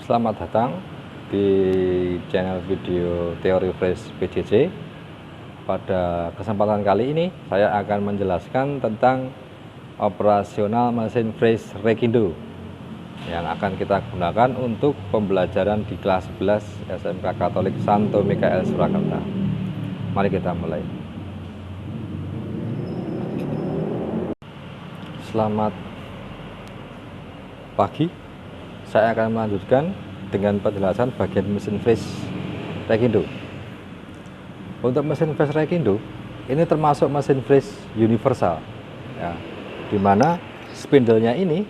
Selamat datang di channel video Teori Fresh PJJ. Pada kesempatan kali ini saya akan menjelaskan tentang operasional mesin fresh Rekindo yang akan kita gunakan untuk pembelajaran di kelas 11 SMK Katolik Santo Mikael Surakarta. Mari kita mulai. Selamat pagi. Saya akan melanjutkan dengan penjelasan bagian mesin fresh Rekindo. Untuk mesin fresh Rekindo ini termasuk mesin fresh universal, ya, dimana spindle-nya ini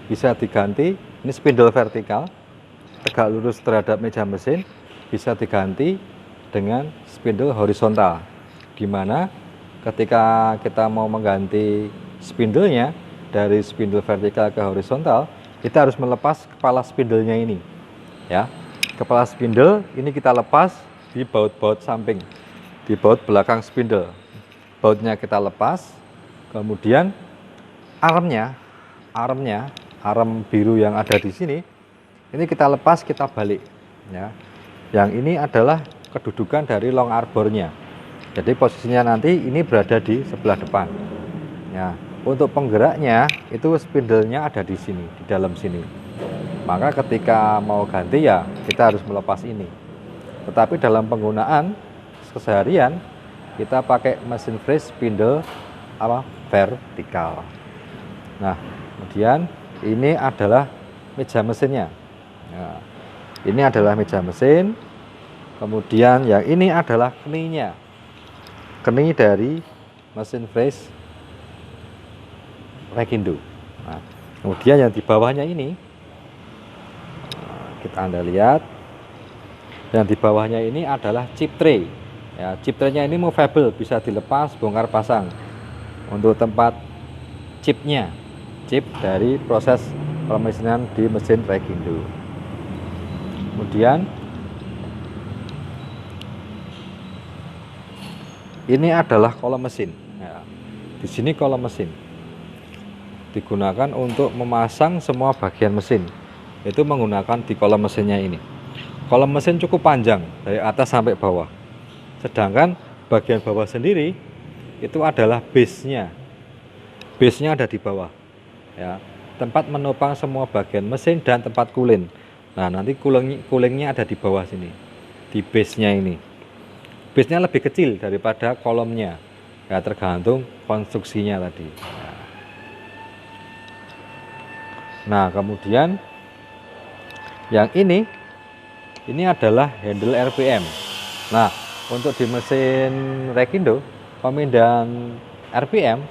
bisa diganti. Ini spindle vertikal tegak lurus terhadap meja mesin, bisa diganti dengan spindle horizontal, dimana ketika kita mau mengganti spindle-nya dari spindle vertikal ke horizontal, kita harus melepas kepala spindle-nya ini, ya. Kepala spindle ini kita lepas di baut-baut samping, di baut belakang spindle. Bautnya kita lepas, kemudian arm biru yang ada di sini, ini kita lepas, kita balik, ya. Yang ini adalah kedudukan dari long arbornya. Jadi posisinya nanti ini berada di sebelah depan, ya. Untuk penggeraknya itu spindle-nya ada di sini, di dalam sini. Maka ketika mau ganti ya kita harus melepas ini. Tetapi dalam penggunaan keseharian kita pakai mesin fresh spindle vertikal. Nah, kemudian ini adalah meja mesinnya. Nah, ini adalah meja mesin. Kemudian yang ini adalah keninya. Keni dari mesin fresh Rekindo. Nah, kemudian yang di bawahnya ini, Anda lihat, yang di bawahnya ini adalah chip tray. Ya, chip tray-nya ini movable, bisa dilepas, bongkar pasang untuk tempat chipnya, chip dari proses pemesinan di mesin Rekindo. Kemudian ini adalah kolom mesin. Ya, di sini kolom mesin digunakan untuk memasang semua bagian mesin, itu menggunakan di kolom mesinnya ini. Kolom mesin cukup panjang dari atas sampai bawah, sedangkan bagian bawah sendiri itu adalah base-nya. Base-nya ada di bawah, ya, tempat menopang semua bagian mesin dan tempat cooling. Nah, nanti coolingnya ada di bawah sini, di base-nya ini. Base-nya lebih kecil daripada kolomnya, ya, tergantung konstruksinya tadi. Nah, kemudian yang ini adalah handle RPM. Nah, untuk di mesin Rekindo pemindahan RPM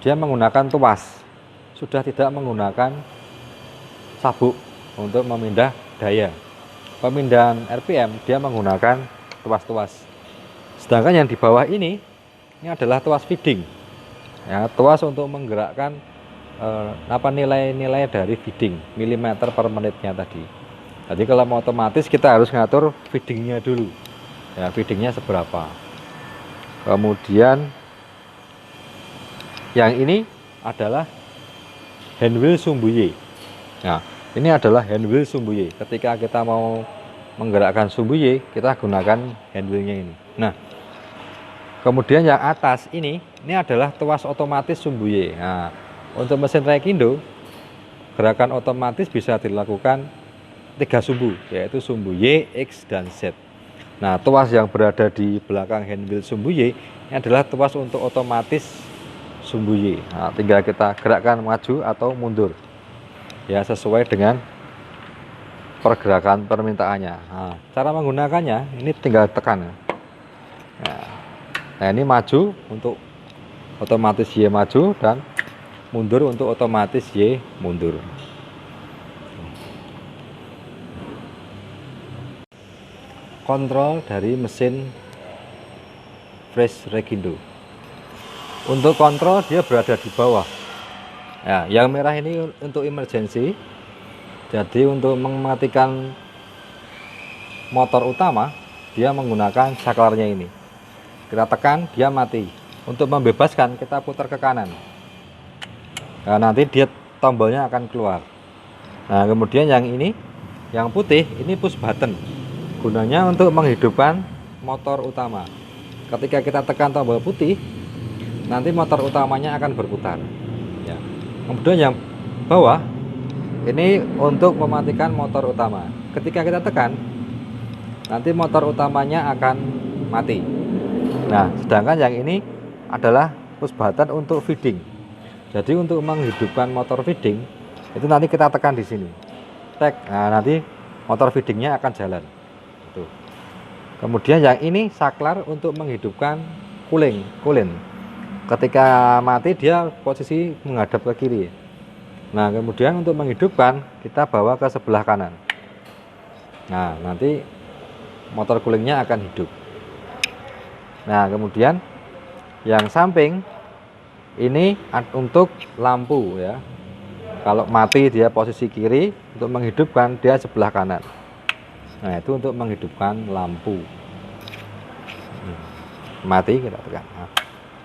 dia menggunakan tuas, sudah tidak menggunakan sabuk untuk memindah daya. Pemindahan RPM dia menggunakan tuas-tuas. Sedangkan yang di bawah ini adalah tuas feeding, ya, tuas untuk menggerakkan nilai-nilai dari feeding, milimeter per menitnya tadi. Jadi kalau mau otomatis kita harus ngatur feedingnya dulu, ya, feedingnya seberapa. Kemudian yang ini adalah handwheel sumbuye. Nah, ini adalah handwheel sumbuye. Ketika kita mau menggerakkan sumbuye, kita gunakan handwheelnya ini. Nah, kemudian yang atas ini adalah tuas otomatis sumbuye. Nah, untuk mesin Rekindo, gerakan otomatis bisa dilakukan 3 sumbu, yaitu sumbu Y, X, dan Z. Nah, tuas yang berada di belakang handwheel sumbu Y ini adalah tuas untuk otomatis sumbu Y. Nah, tinggal kita gerakkan maju atau mundur, ya, sesuai dengan pergerakan permintaannya. Nah, cara menggunakannya ini tinggal tekan. Nah, ini maju untuk otomatis Y maju, dan mundur untuk otomatis Y mundur. Kontrol dari mesin fresh Rekindo. Untuk kontrol dia berada di bawah. Ya, yang merah ini untuk emergency. Jadi untuk mematikan motor utama dia menggunakan saklarnya ini. Kita tekan, dia mati. Untuk membebaskan kita putar ke kanan. Nah, nanti dia tombolnya akan keluar. Nah, kemudian yang ini Yang putih ini push button. Gunanya untuk menghidupkan motor utama. Ketika kita tekan tombol putih, nanti motor utamanya akan berputar. Ya. Kemudian yang bawah ini untuk mematikan motor utama. Ketika kita tekan, nanti motor utamanya akan mati. Nah, sedangkan yang ini adalah push button untuk feeding. Jadi untuk menghidupkan motor feeding itu nanti kita tekan di sini. Tek. Nah, nanti motor feedingnya akan jalan. Tuh. Kemudian yang ini saklar untuk menghidupkan cooling. Ketika mati dia posisi menghadap ke kiri. Nah, kemudian untuk menghidupkan kita bawa ke sebelah kanan. Nah, nanti motor coolingnya akan hidup. Nah, kemudian yang samping ini untuk lampu ya. Kalau mati dia posisi kiri, untuk menghidupkan dia sebelah kanan. Nah, itu untuk menghidupkan lampu. Mati kita tekan. Nah,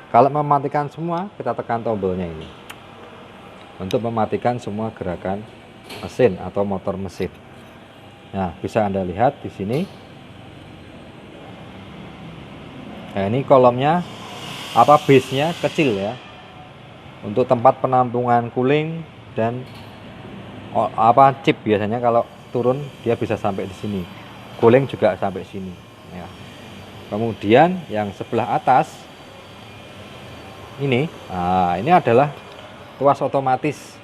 kalau mematikan semua kita tekan tombolnya ini. Untuk mematikan semua gerakan mesin atau motor mesin. Nah, bisa Anda lihat di sini. Nah, ini kolomnya base-nya kecil ya. Untuk tempat penampungan cooling dan chip biasanya kalau turun dia bisa sampai di sini. Cooling juga sampai sini ya. Kemudian yang sebelah atas ini, ini adalah tuas otomatis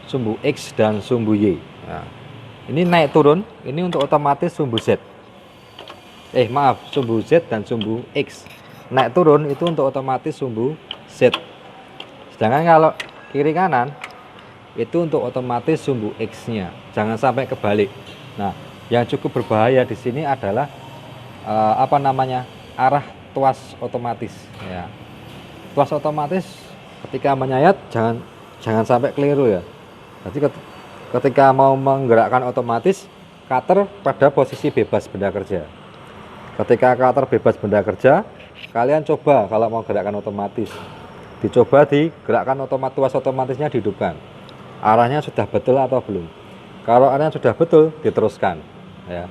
sumbu X dan sumbu Y. Nah, ini naik turun, ini untuk otomatis sumbu Z. Sumbu Z dan sumbu X. Naik turun itu untuk otomatis sumbu Z. Sedangkan kalau kiri kanan itu untuk otomatis sumbu X-nya. Jangan sampai kebalik. Nah, yang cukup berbahaya di sini adalah arah tuas otomatis ya. Tuas otomatis ketika menyayat jangan sampai keliru ya. Jadi ketika mau menggerakkan otomatis, cutter pada posisi bebas benda kerja. Ketika cutter bebas benda kerja, kalian coba kalau mau gerakan otomatis, dicoba digerakkan tuas otomatisnya dihidupkan. Arahnya sudah betul atau belum? Kalau arahnya sudah betul, diteruskan ya.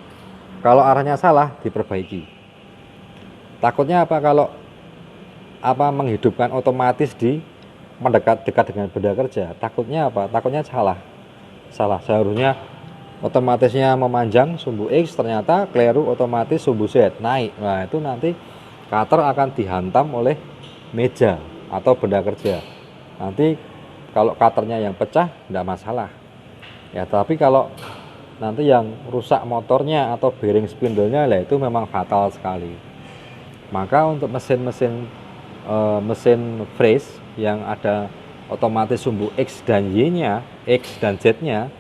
Kalau arahnya salah, diperbaiki. Takutnya apa kalau menghidupkan otomatis di dekat dengan benda kerja? Takutnya apa? Takutnya salah. Seharusnya otomatisnya memanjang sumbu X, ternyata keliru otomatis sumbu Z naik. Nah, itu nanti cutter akan dihantam oleh meja atau benda kerja. Nanti kalau cutternya yang pecah, tidak masalah. Ya, tapi kalau nanti yang rusak motornya atau bearing spindle-nya lah itu memang fatal sekali. Maka untuk mesin freeze yang ada otomatis sumbu X dan Y-nya, X dan Z-nya,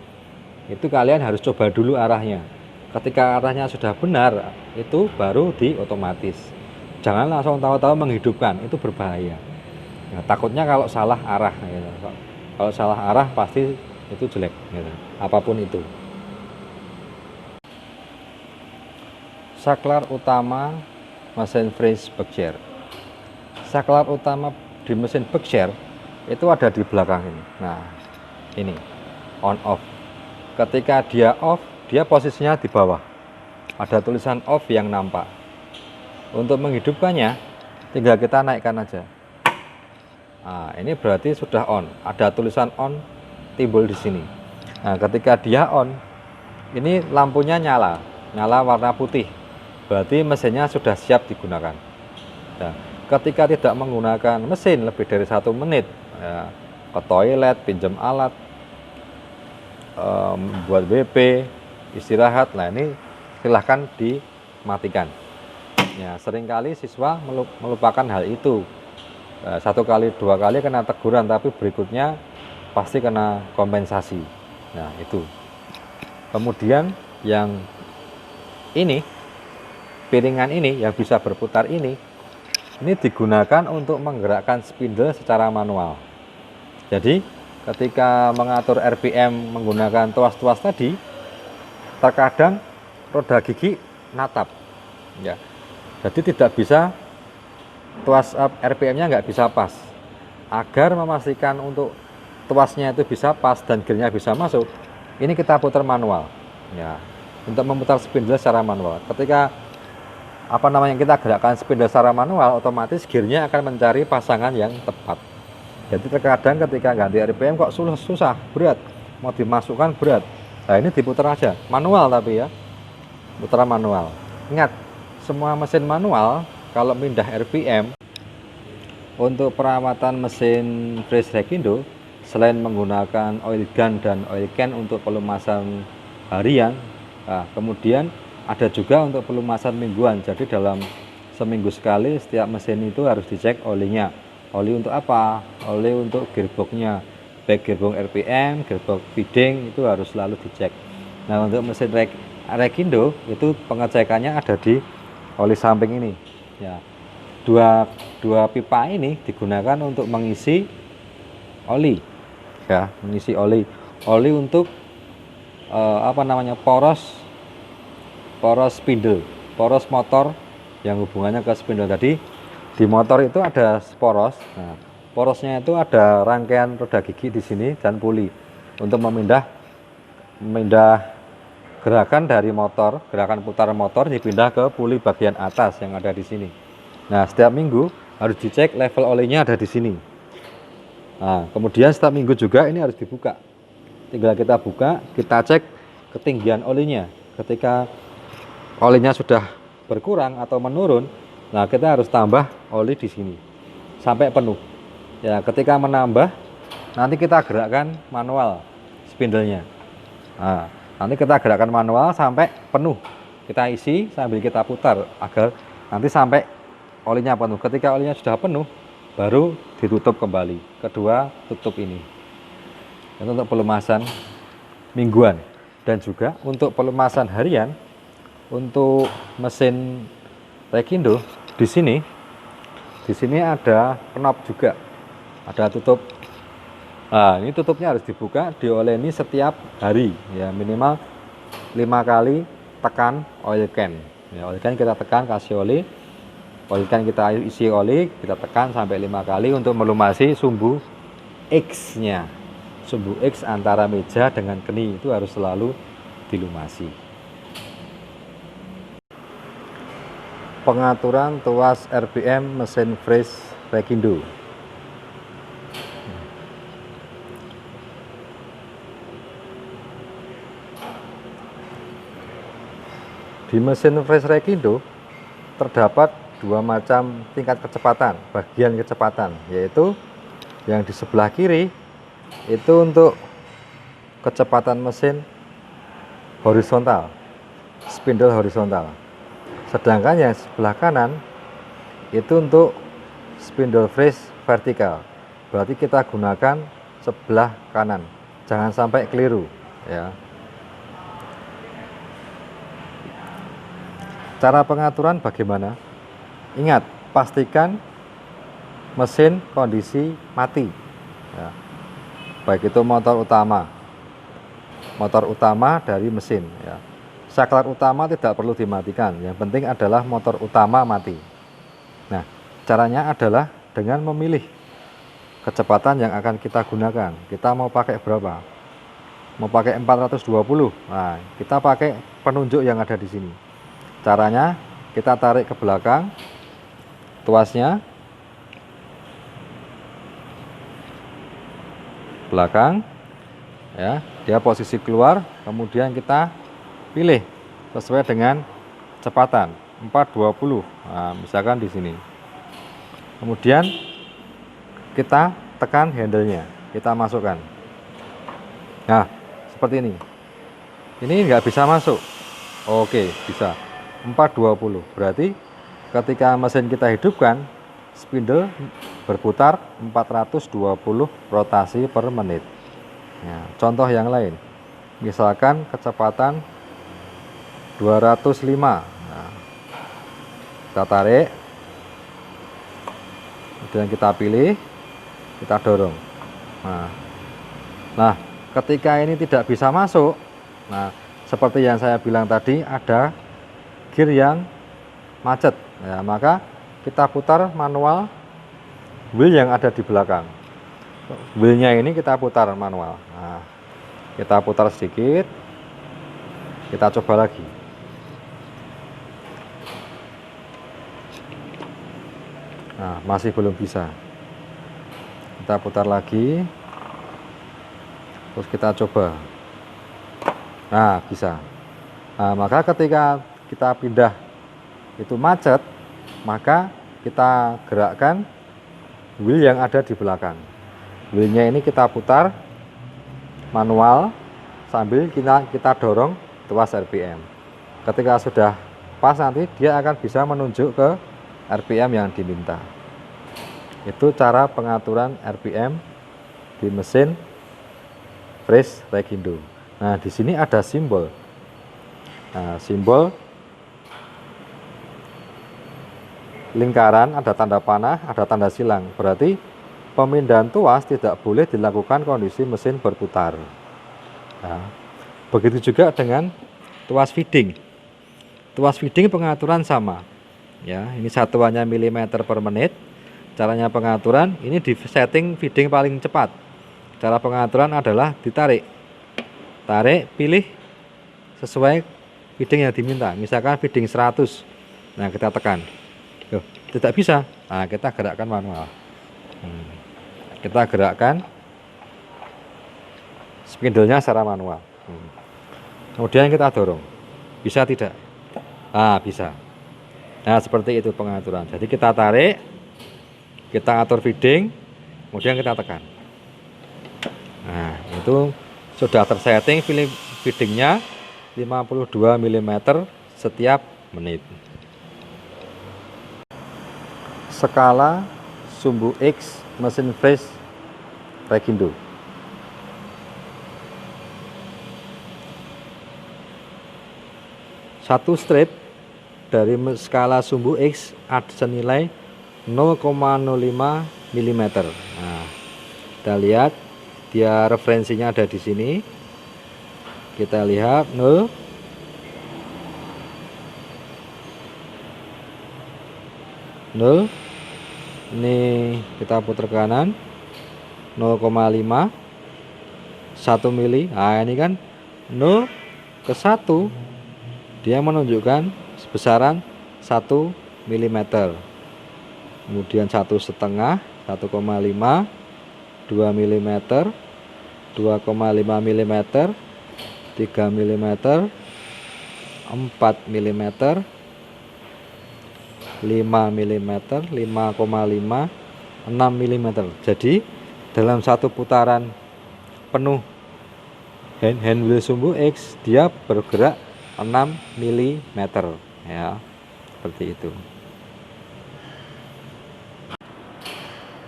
itu kalian harus coba dulu arahnya. Ketika arahnya sudah benar, itu baru di otomatis. Jangan langsung tahu-tahu menghidupkan, itu berbahaya. Ya, takutnya kalau salah arah, gitu. Kalau salah arah pasti itu jelek, gitu. Apapun itu. Saklar utama mesin freeze Berkshire. Saklar utama di mesin Berkshire itu ada di belakang ini. Nah, ini on off. Ketika dia off, dia posisinya di bawah. Ada tulisan off yang nampak. Untuk menghidupkannya, tinggal kita naikkan aja. Nah, ini berarti sudah on. Ada tulisan on timbul di sini. Nah, ketika dia on, ini lampunya nyala warna putih. Berarti mesinnya sudah siap digunakan. Nah, ketika tidak menggunakan mesin lebih dari 1 menit, ya, ke toilet, pinjam alat, buat WP, istirahat, nah ini silahkan dimatikan. Ya, seringkali siswa melupakan hal itu. 1 kali 2 kali kena teguran, tapi berikutnya pasti kena kompensasi. Nah, itu. Kemudian yang ini, piringan ini yang bisa berputar ini digunakan untuk menggerakkan spindle secara manual. Jadi ketika mengatur RPM menggunakan tuas-tuas tadi, terkadang roda gigi natap ya. Jadi tidak bisa tuas RPM-nya nggak bisa pas. Agar memastikan untuk tuasnya itu bisa pas dan gearnya bisa masuk, ini kita putar manual Ya, untuk memutar spindle secara manual. Ketika kita gerakkan spindle secara manual, otomatis gearnya akan mencari pasangan yang tepat. Jadi terkadang ketika ganti RPM kok susah, berat, mau dimasukkan berat. Nah ini diputar aja, manual tapi ya, putaran manual. Ingat, semua mesin manual kalau pindah RPM, untuk perawatan mesin fresh Rekindo, selain menggunakan oil gun dan oil can untuk pelumasan harian, nah, kemudian ada juga untuk pelumasan mingguan. Jadi dalam seminggu sekali setiap mesin itu harus dicek olinya. Oli untuk apa? Oli untuk gearboxnya, baik gearbox RPM, gearbox feeding, itu harus selalu dicek. Nah untuk mesin Rekindo itu pengecekannya ada di oli samping ini ya. Dua pipa ini digunakan untuk mengisi oli ya, mengisi oli untuk poros spindle, poros motor yang hubungannya ke spindle. Tadi di motor itu ada poros. Nah, porosnya itu ada rangkaian roda gigi di sini dan puli untuk memindah gerakan dari motor, gerakan putar motor dipindah ke puli bagian atas yang ada di sini. Nah, setiap minggu harus dicek level olinya ada di sini. Nah, kemudian setiap minggu juga ini harus dibuka. Tinggal kita buka, kita cek ketinggian olinya. Ketika olinya sudah berkurang atau menurun, nah kita harus tambah oli di sini sampai penuh. Ya, ketika menambah, nanti kita gerakkan manual spindlenya. Nah, nanti kita gerakkan manual sampai penuh. Kita isi sambil kita putar agar nanti sampai olinya penuh. Ketika olinya sudah penuh, baru ditutup kembali. Kedua, tutup ini. Itu untuk pelumasan mingguan. Dan juga untuk pelumasan harian, untuk mesin Rekindo di sini ada knob juga. Ada tutup. Nah, ini tutupnya harus dibuka, dioleni setiap hari ya, minimal 5 kali tekan oil can. Ya, oil can kita tekan, kasih oli. Oil can kita isi oli, kita tekan sampai 5 kali untuk melumasi sumbu X-nya. Sumbu X antara meja dengan keni itu harus selalu dilumasi. Pengaturan tuas RPM mesin fresh Rekindo. Di mesin fresh Rekindo terdapat dua macam tingkat kecepatan, bagian kecepatan, yaitu yang di sebelah kiri itu untuk kecepatan mesin horizontal, spindle horizontal. Sedangkan yang sebelah kanan itu untuk spindle fresh vertikal. Berarti kita gunakan sebelah kanan, jangan sampai keliru ya. Cara pengaturan bagaimana? Ingat, pastikan mesin kondisi mati ya. Baik itu motor utama dari mesin ya. Saklar utama tidak perlu dimatikan, yang penting adalah motor utama mati. Nah, caranya adalah dengan memilih kecepatan yang akan kita gunakan. Kita mau pakai berapa? Mau pakai 420. Nah, kita pakai penunjuk yang ada di sini. Caranya kita tarik ke belakang tuasnya, belakang ya, dia posisi keluar, kemudian kita pilih sesuai dengan kecepatan 420. Nah, misalkan di sini. Kemudian kita tekan handle-nya, kita masukkan. Nah, seperti ini. Ini nggak bisa masuk. Oke, bisa. 420. Berarti ketika mesin kita hidupkan, spindle berputar 420 rotasi per menit. Nah, contoh yang lain, misalkan kecepatan 205. Nah, kita tarik, kemudian kita pilih, kita dorong. Nah, ketika ini tidak bisa masuk, nah seperti yang saya bilang tadi, ada gear yang macet ya, maka kita putar manual wheel yang ada di belakang. Wheelnya ini kita putar manual. Nah, kita putar sedikit, Kita coba lagi. Nah, masih belum bisa. Kita putar lagi. Terus kita coba. Nah, bisa. Nah, maka ketika kita pindah itu macet, maka kita gerakkan wheel yang ada di belakang. Wheelnya ini kita putar manual sambil kita dorong tuas RPM. Ketika sudah pas nanti dia akan bisa menunjuk ke RPM yang diminta. Itu cara pengaturan RPM di mesin Fresh Regindo. Nah, di sini ada simbol. Nah, simbol lingkaran, ada tanda panah, ada tanda silang. Berarti pemindahan tuas tidak boleh dilakukan kondisi mesin berputar. Nah, begitu juga dengan tuas feeding. Tuas feeding pengaturan sama. Ya, ini satuannya milimeter per menit. Caranya pengaturan ini di setting feeding paling cepat. Cara pengaturan adalah ditarik. Tarik, pilih sesuai feeding yang diminta. Misalkan feeding 100. Nah, kita tekan. Loh, tidak bisa. Nah, kita gerakkan manual. Kita gerakkan spindle-nya secara manual. Kemudian kita dorong. Bisa tidak? Nah, bisa. Nah, seperti itu pengaturan. Jadi kita tarik, kita atur feeding, kemudian kita tekan. Nah, itu sudah tersetting feedingnya 52 mm setiap menit. Skala sumbu X mesin Fresh Regindo. Satu strip dari skala sumbu X ada senilai 0,05 mm. Nah, kita lihat dia referensinya ada di sini. Kita lihat 0, 0. Ini kita putar kanan 0,5 1 mili. Nah, ini kan 0 ke 1 dia menunjukkan besaran 1 mm. Kemudian 1,5, 1,5, 2 mm, 2,5 mm, 3 mm, 4 mm, 5 mm, 5,5, 6 mm. Jadi dalam satu putaran penuh hand wheel sumbu X dia bergerak 6 mm, ya, seperti itu.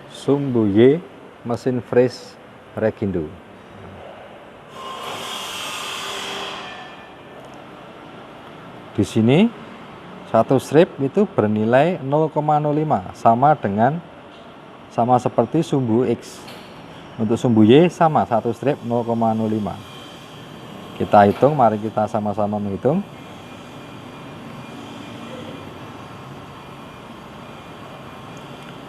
Sumbu Y mesin Fresh Regindo. Di sini satu strip itu bernilai 0,05 sama seperti sumbu X. Untuk sumbu Y sama, satu strip 0,05. Kita hitung, mari kita sama-sama menghitung.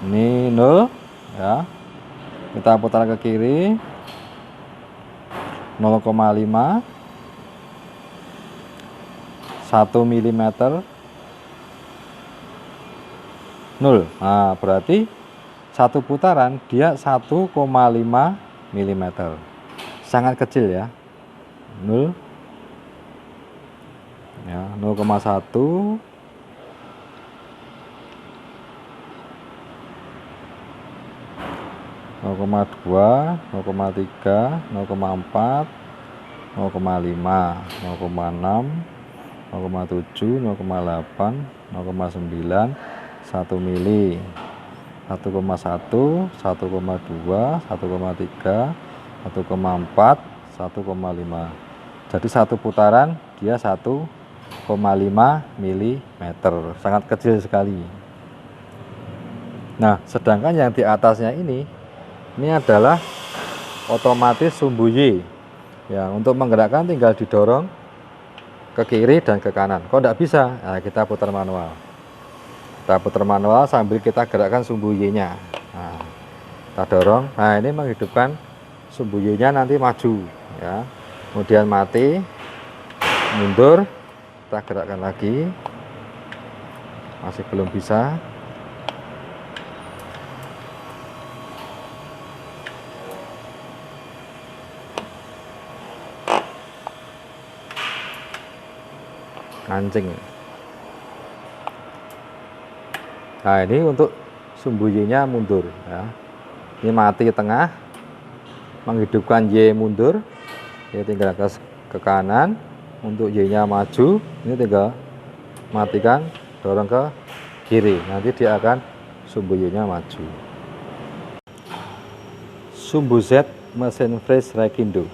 Ini 0 ya. Kita putar ke kiri 0,5, 1 mm, 0. Nah, berarti satu putaran dia 1,5 mm. Sangat kecil ya. 0 ya, 0,1, 0,2, 0,3, 0,4, 0,5, 0,6, 0,7, 0,8, 0,9, 1 mili, 1,1, 1,2, 1,3, 1,4, 1,5. Jadi satu putaran dia 1,5 mm, sangat kecil sekali. Nah, sedangkan yang di atasnya ini adalah otomatis sumbu Y. Ya, untuk menggerakkan tinggal didorong ke kiri dan ke kanan. Kok tidak bisa? Nah, kita putar manual. Kita putar manual sambil kita gerakkan sumbu Y-nya. Nah, kita dorong. Nah, ini menghidupkan sumbu Y-nya nanti maju. Ya, kemudian mati. mundur, kita gerakkan lagi, masih belum bisa. Kancing. Nah, ini untuk sumbu Y-nya mundur ya. Ini mati tengah, menghidupkan Y mundur. Ini tinggal ke kanan. Untuk Y-nya maju, ini tinggal matikan, dorong ke kiri. Nanti dia akan sumbu Y-nya maju. Sumbu Z mesin freeze Rekindo.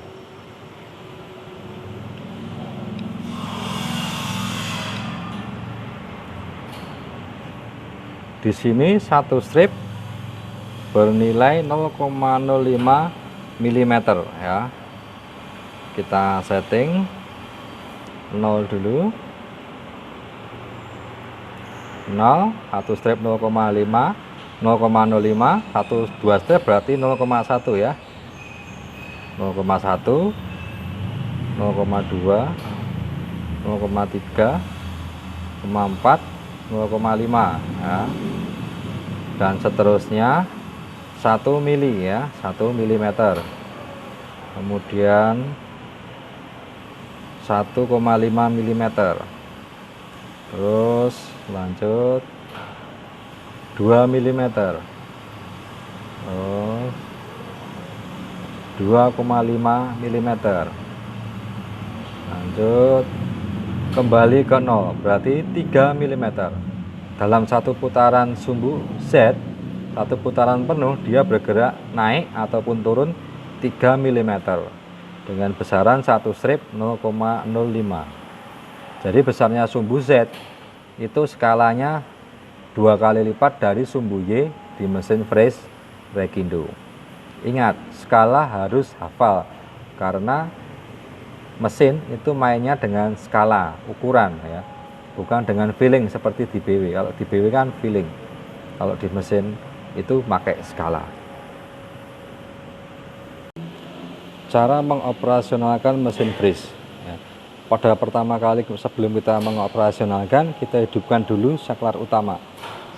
Di sini satu strip bernilai 0,05 mm ya. Kita setting 0 dulu. 0, satu strip 0,5, 0,05, satu dua strip berarti 0,1 ya. 0,1, 0,2, 0,3, 0,4, 0,5 ya. Dan seterusnya 1 mili ya, 1 mm. Kemudian 1,5 mm. Terus lanjut 2 mm. Terus 2,5 mm. Lanjut kembali ke 0, berarti 3 mm. Dalam satu putaran sumbu Z, satu putaran penuh, dia bergerak naik ataupun turun 3 mm dengan besaran satu strip 0,05. Jadi besarnya sumbu Z itu skalanya 2 kali lipat dari sumbu Y di mesin freeze Rekindo. Ingat, skala harus hafal karena mesin itu mainnya dengan skala ukuran ya, bukan dengan feeling seperti di BW. Kalau di BW kan feeling, kalau di mesin itu pakai skala. Cara mengoperasionalkan mesin freeze ya. Pada pertama kali sebelum kita mengoperasionalkan, kita hidupkan dulu saklar utama.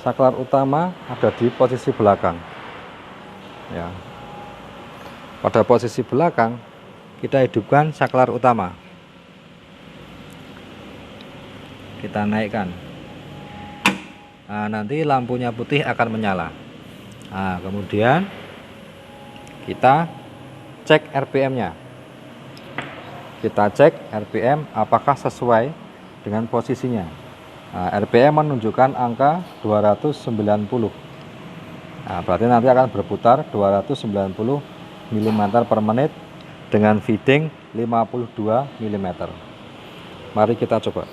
Saklar utama ada di posisi belakang ya. Pada posisi belakang kita hidupkan saklar utama, kita naikkan. Nah, nanti lampunya putih akan menyala. Nah, kemudian kita cek RPM-nya. Kita cek RPM apakah sesuai dengan posisinya. Nah, RPM menunjukkan angka 290. Nah, berarti nanti akan berputar 290 mm per menit dengan feeding 52 mm. Mari kita coba.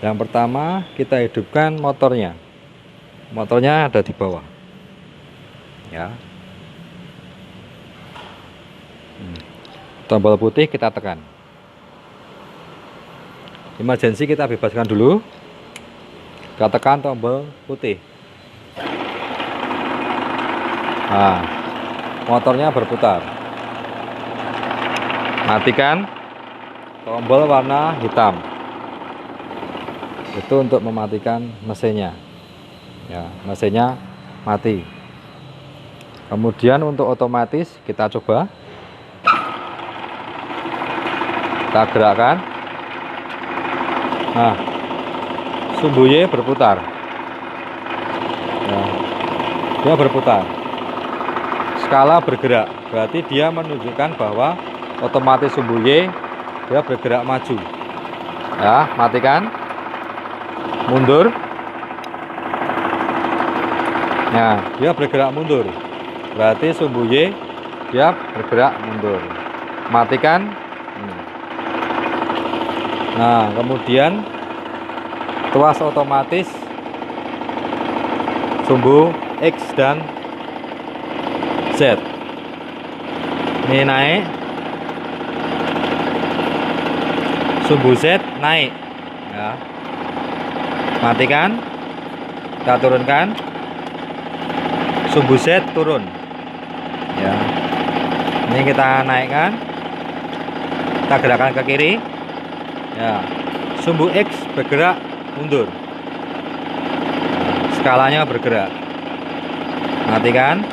Yang pertama kita hidupkan motornya. Motornya ada di bawah ya. Tombol putih kita tekan. Emergency kita bebaskan dulu. Kita tekan tombol putih. Nah, motornya berputar. Matikan tombol warna hitam. Itu untuk mematikan mesinnya. Ya, mesinnya mati. Kemudian untuk otomatis kita coba. Kita gerakkan. Nah, sumbu Y berputar. Nah, dia berputar. Skala bergerak, berarti dia menunjukkan bahwa otomatis sumbu Y dia bergerak maju. Ya, matikan. Mundur. Nah, dia bergerak mundur. Berarti sumbu Y dia bergerak mundur. Matikan. Nah, kemudian tuas otomatis sumbu X dan Z. Ini naik. Sumbu Z naik. Ya. Matikan. Kita turunkan. Sumbu Z turun. Ya. Ini kita naikkan. Kita gerakkan ke kiri. Ya, sumbu X bergerak mundur. Skalanya bergerak. Matikan.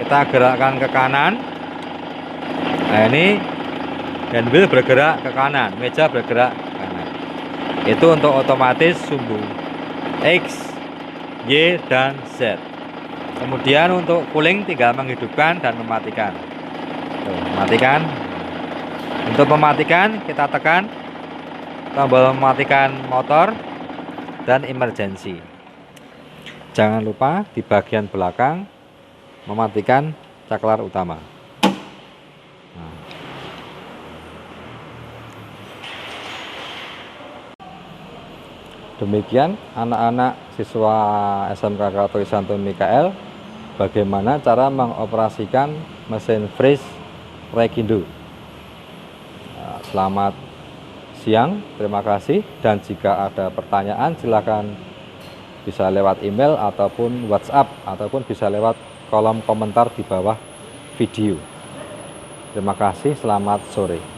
Kita gerakkan ke kanan. Nah, ini handwheel bergerak ke kanan, meja bergerak ke kanan. Itu untuk otomatis sumbu X, Y, dan Z. Kemudian untuk cooling tinggal menghidupkan dan mematikan. Tuh, matikan. Untuk mematikan kita tekan tombol mematikan motor dan emergency. Jangan lupa di bagian belakang mematikan saklar utama. Nah. Demikian anak-anak siswa SMK Katolik Santo Mikael, bagaimana cara mengoperasikan mesin freeze Rekindo. Selamat siang, terima kasih, dan jika ada pertanyaan silakan bisa lewat email ataupun WhatsApp ataupun bisa lewat kolom komentar di bawah video. Terima kasih, selamat sore.